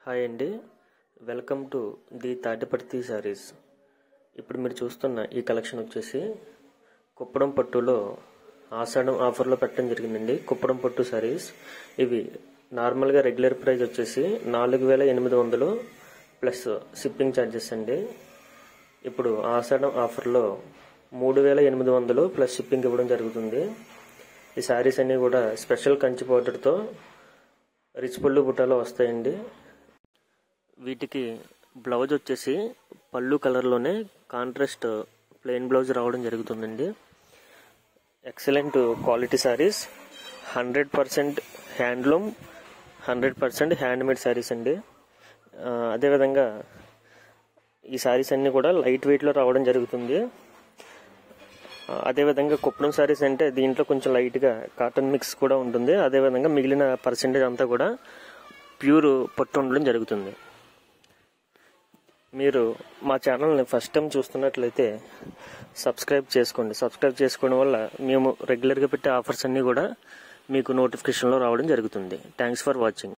Hi అండి, welcome to the Tatiparthi saris. ఇప్పుడు మీరు చూస్తున్న ఈ కలెక్షన్ వచ్చేసి కుప్పడం పట్టులో ఆషాఢం ఆఫర్లో పెట్టడం జరిగిందండి. కుప్పడం పట్టు సారీస్ ఇవి నార్మల్గా రెగ్యులర్ ప్రైస్ వచ్చేసి 4800 ప్లస్ షిప్పింగ్ ఛార్జెస్ అండి. ఇప్పుడు ఆషాఢం ఆఫర్లో 3800 ప్లస్ షిప్పింగ్ ఇవ్వడం జరుగుతుంది. ఈ సారీస్ అన్నీ కూడా స్పెషల్ కంచి పౌడర్తో రిచ్ పళ్ళు బుట్టాలో వస్తాయండి. వీటికి బ్లౌజ్ వచ్చేసి పళ్ళు కలర్లోనే కాంట్రాస్ట్ ప్లెయిన్ బ్లౌజ్ రావడం జరుగుతుందండి. Excellent quality saris, 100% handloom, 100% handmade saris అండి. అదేవిధంగా ఈ సారీస్ అన్నీ కూడా లైట్ వెయిట్లో రావడం జరుగుతుంది. అదేవిధంగా కుప్పడం సారీస్ అంటే దీంట్లో కొంచెం లైట్గా కాటన్ మిక్స్ కూడా ఉంటుంది. అదేవిధంగా మిగిలిన పర్సెంటేజ్ అంతా కూడా ప్యూర్ పట్టు ఉండడం జరుగుతుంది. మీరు మా ఛానల్ని ఫస్ట్ టైం చూస్తున్నట్లయితే సబ్స్క్రైబ్ చేసుకోండి. సబ్స్క్రైబ్ చేసుకోవడం వల్ల మేము రెగ్యులర్గా పెట్టే ఆఫర్స్ అన్నీ కూడా మీకు నోటిఫికేషన్లో రావడం జరుగుతుంది. Thanks for watching.